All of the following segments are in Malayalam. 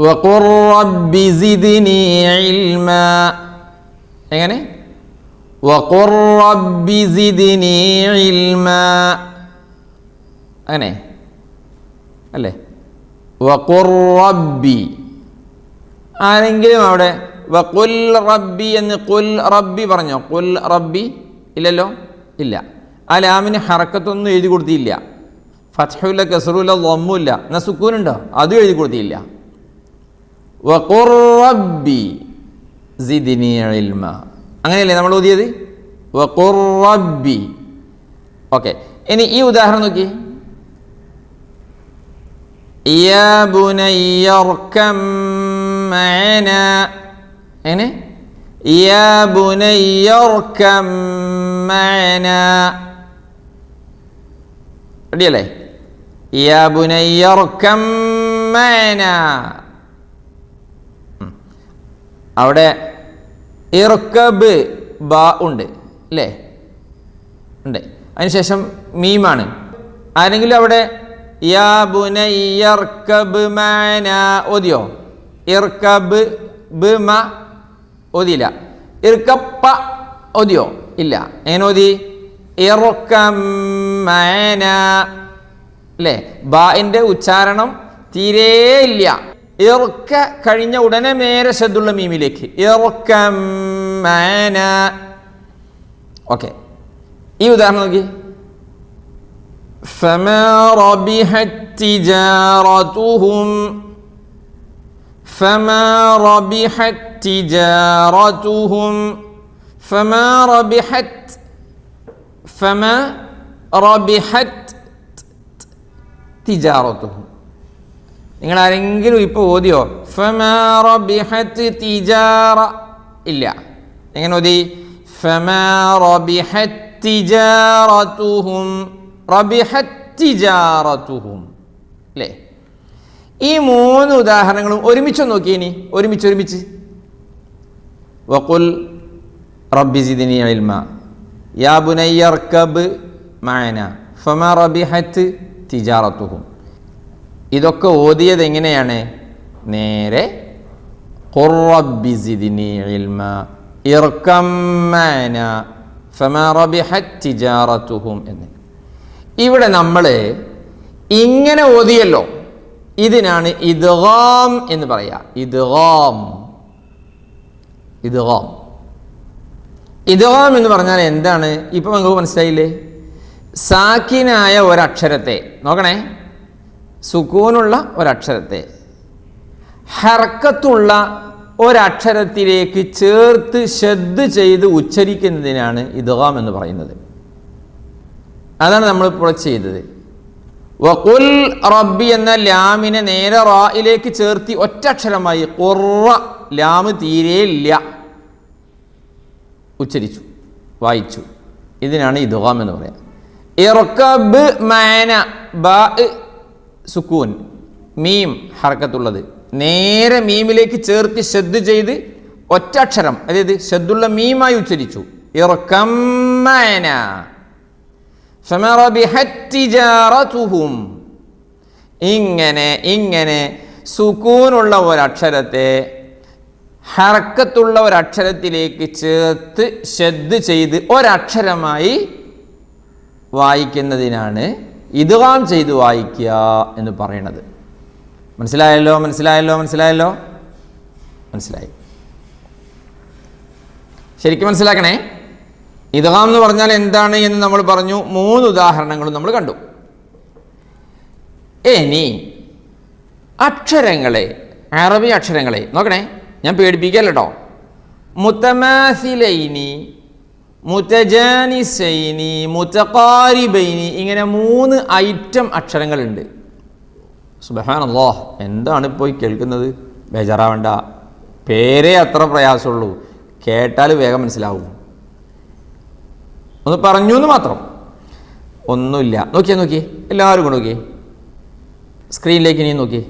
വഖുർ റബ്ബി സിദ്നി ഇൽമാ. എങ്ങനെ? വഖുർ റബ്ബി സിദ്നി ഇൽമാ. അങ്ങനെ അല്ലേ? വഖുർ റബ്ബി. ആരെങ്കിലും അവിടെ വഖുൽ റബ്ബി എന്ന് ഖുൽ റബ്ബി പറഞ്ഞോ? ഖുൽ റബ്ബി ഇല്ലല്ലോ, ഇല്ല. ആ ലാമിന് ഹറക്കത്തൊന്നും എഴുതി കൊടുത്തില്ല. ഫത്ഹുല്ല, കസ്റുല്ല, ദമ്മുല്ല. എന്നാൽ സുക്കൂനുണ്ടോ? അതും എഴുതി കൊടുത്തില്ല. വഖുർ റബ്ബി സിദ്നി ഇൽമാ. അങ്ങനെയല്ലേ നമ്മൾ ഓതിയത്? വഖുർ റബ്ബി. ഓക്കെ, ഇനി ഈ ഉദാഹരണം നോക്കി. യാ ബുനയ്യ ഇർകം മഅനാ. എങ്ങനെ? യാ ബുനയ്യ ഇർകം മഅനാ. റെഡിയല്ലേ? യാ ബുനയ്യ ഇർകം മഅനാ. അവിടെ ഇർകബ് ബാ ഉണ്ട് അല്ലേ? ഉണ്ട്. അതിനുശേഷം മീമാണ്. ആരെങ്കിലും അവിടെ യാ ബുനയ്യ ഇർകബ് മഅനാ ഓതിയോ? ഇർകബ് ബ് മ ഓതിയില്ല. ഇർകപ്പ ഓതിയോ? ഇല്ല. എങ്ങനെ ഓതി? ഇർകം മഅനാ അല്ലേ? ബാഇൻ്റെ ഉച്ചാരണം തീരെ ഇല്ല. ഇർക കഴിഞ്ഞ ഉടനെ നേരെ ശദ്ദുള്ള മീമിലേക്ക്. ഇർകം മഅനാ. ഓക്കെ, ഈ ഉദാഹരണം നോക്കി. ഫമാ റബിഹത് തിജാറതുഹും. ഫമാ റബിഹത് തിജാറതുഹും. ഫമാ റബിഹത്. ഫമാ റബിഹത് തിജാറതുഹും. നിങ്ങൾ ആരെങ്കിലും ഇപ്പോൾ ഓതിയോ? ഫമാ റബിഹത് തിജാറ. ഇല്ല. എങ്ങനെ ഓതി? ഫമാ റബിഹത് തിജാറതുഹും. റബിഹത് തിജാറതുഹും അല്ലേ? ഈ മൂന്ന് ഉദാഹരണങ്ങളും ഒരുമിച്ച് നോക്കി. ഇനി ഒരുമിച്ച് വഖുൽ റബ്ബി സിദ്നി ഇൽമാ. യാ ബുനയ്യ ഇർകബ് മഅനാ. ഫമാ റബിഹത് തിജാറതുഹും. ഇതൊക്കെ ഓതിയത് എങ്ങനെയാണ്? നേരെ ഖുർ റബ്ബി സിദ്നി ഇൽമാ ഇർകം മഅനാ ഫമാ റബിഹത് തിജാറതുഹും എന്ന്. ഇവിടെ നമ്മൾ ഇങ്ങനെ ഓതിയല്ലോ, ഇതിനാണ് ഇദ്ഗാം എന്ന് പറയാ. ഇദ്ഗാം എന്ന് പറഞ്ഞാൽ എന്താണ്? ഇപ്പം നിങ്ങൾക്ക് മനസ്സിലായില്ലേ? സാക്കിനായ ഒരക്ഷരത്തെ നോക്കണേ, സുക്കൂനുള്ള ഒരക്ഷരത്തെ ഹർക്കത്തുള്ള ഒരക്ഷരത്തിലേക്ക് ചേർത്ത് ശദ്ദ് ചെയ്ത് ഉച്ചരിക്കുന്നതിനാണ് ഇദ്ഗാം എന്ന് പറയുന്നത്. അതാണ് നമ്മളിപ്പോൾ ചെയ്തത്. വഖുൽ റബ്ബി എന്ന ലാമിനെ നേരെ റായിലേക്ക് ചേർത്തി ഒറ്റക്ഷരമായി ഖുർറ. ലാമ് തീരെ ഇല്ല, ഉച്ചരിച്ചു, വായിച്ചു. ഇതിനാണ് ഇദ്ഗാം എന്ന് പറയാം. ഇർകബ് മഅന. ബാ സുക്കൂൻ, മീം ഹർക്കത്തുള്ളത് നേരെ മീമിലേക്ക് ചേർത്ത് ശദ്ദ് ചെയ്ത് ഒറ്റക്ഷരം, അതായത് ശദ്ദുള്ള മീമായി ഉച്ചരിച്ചു. ഇർകം മഅന ഫമാ റബിഹത് തിജാറതുഹും. ഇങ്ങനെ സുക്കൂനുള്ള ഒരക്ഷരത്തെ ഹർക്കത്തുള്ള ഒരക്ഷരത്തിലേക്ക് ചേർത്ത് ശദ്ദ് ചെയ്ത് ഒരക്ഷരമായി വായിക്കുന്നതിനാണ് ഇദ്ഗാം ചെയ്ത് വായിക്കുക എന്ന് പറയുന്നത്. മനസ്സിലായല്ലോ? മനസ്സിലായി. ശരിക്കും മനസ്സിലാക്കണേ. ഇദ്ഗാം എന്ന് പറഞ്ഞാൽ എന്താണ് എന്ന് നമ്മൾ പറഞ്ഞു. 3 ഉദാഹരണങ്ങളും നമ്മൾ കണ്ടു. ഇനി അക്ഷരങ്ങളെ, അറബി അക്ഷരങ്ങളെ നോക്കണേ, ഞാൻ പേടിപ്പിക്കല്ലോ കേട്ടോ. മുതമാസിലൈനി, മുതജാനിസൈനി, മുതഖാരിബൈനി, ഇങ്ങനെ 3 ഐറ്റം അക്ഷരങ്ങളുണ്ട്. സുബ്ഹാനല്ലാഹ്, എന്താണ് ഇപ്പോൾ കേൾക്കുന്നത്? ബേജാറാവണ്ട, പേരേ അത്ര പ്രയാസമുള്ളൂ, കേട്ടാൽ വേഗം മനസ്സിലാവും. ഒന്ന് പറഞ്ഞു എന്ന് മാത്രം, ഒന്നുമില്ല. നോക്കിയേ എല്ലാവരും കൂടെ നോക്കിയേ, സ്ക്രീനിലേക്ക് ഇനി നോക്കിയേ.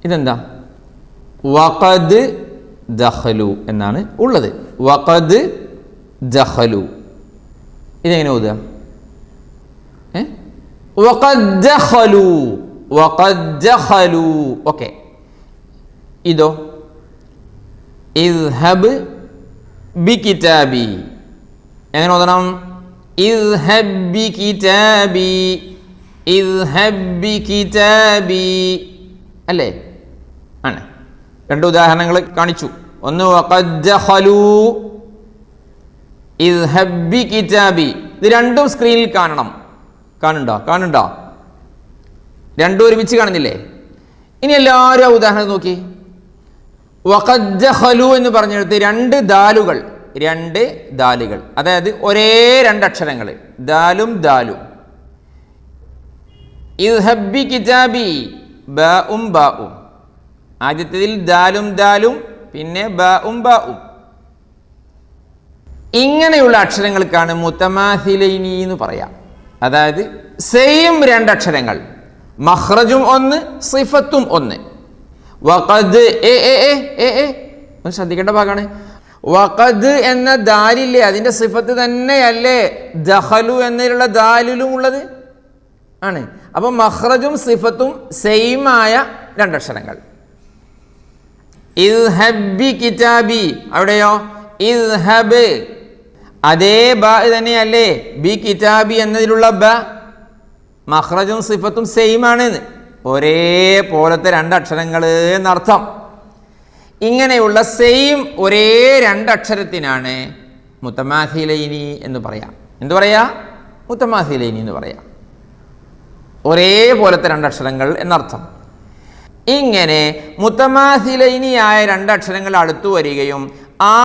ഇതെന്താ? വഖദ് ദഖലു എന്നാണ് ഉള്ളത്. വഖദ് ദഖലു. ഇതെങ്ങനെ ഓതുക? വഖദ് ദഖലു. ഓക്കെ, ഇതോ ഇദ്ഹബ് ബി കിതാബി. എങ്ങനെ ഓതണം? ഇദ്ഹബ് ബി കിതാബി, ഇദ്ഹബ് ബി കിതാബി അല്ലേ? ആണ്. രണ്ട് ഉദാഹരണങ്ങൾ കാണിച്ചു. ഒന്ന് വഖദ് ദഖലൂ ഇദ്ഹബ് ബി കിതാബി. ഇത് രണ്ടും സ്ക്രീനിൽ കാണുന്നുണ്ടോ? രണ്ടും ഒരുമിച്ച് കാണുന്നില്ലേ? ഇനി എല്ലാവരും ആ ഉദാഹരണം നോക്കി. വഖദ് ദഖലൂ എന്ന് പറഞ്ഞെടുത്ത് രണ്ട് ദാലുകൾ, അതായത് ഒരേ രണ്ടക്ഷരങ്ങൾ, ദാലും ദാലും. ഇദ്ഹബ് ബി കിതാബി, ബാഉം ബാഉം. ആദ്യത്തേതിൽ ദാലും ദാലും, പിന്നെ ബാഉം ബാഉം. ഇങ്ങനെയുള്ള അക്ഷരങ്ങൾക്കാണ് മുതമാസിലൈനി എന്ന് പറയാം. അതായത് സെയിം രണ്ടക്ഷരങ്ങൾ, മഖ്റജും ഒന്ന്, സിഫത്തും ഒന്ന്. വഖദ് ഒന്ന് ശ്രദ്ധിക്കേണ്ട ഭാഗമാണ്. വഖദ് എന്ന ദാലില്ലേ, അതിന്റെ സിഫത്ത് തന്നെയല്ലേ ദഖലു എന്നതിലുള്ള ദാലിലും ഉള്ളത് ആണ്. അപ്പൊ മഖ്റജും സിഫത്തും സെയിം ആയ രണ്ടക്ഷരങ്ങൾ. ഇദ്ഹബ് ബി കിതാബി, അവിടെയോ ഇദ്ഹബ്, അതേ ബ തന്നെയല്ലേ ബി കിതാബി എന്നതിലുള്ള ബ. മഖ്റജും സിഫത്തും സെയിം ആണ്, ഒരേപോലത്തെ രണ്ടക്ഷരങ്ങൾ എന്നർത്ഥം. ഇങ്ങനെയുള്ള സെയിം ഒരേ രണ്ടക്ഷരത്തിനാണ് മുതമാസിലൈനി എന്ന് പറയാം. എന്തു പറയാ? മുതമാസിലൈനി എന്ന് പറയാം. ഒരേപോലത്തെ രണ്ടക്ഷരങ്ങൾ എന്നർത്ഥം. ഇങ്ങനെ മുതമാസിലൈനിയായ രണ്ടക്ഷരങ്ങൾ അടുത്തു വരികയും ആ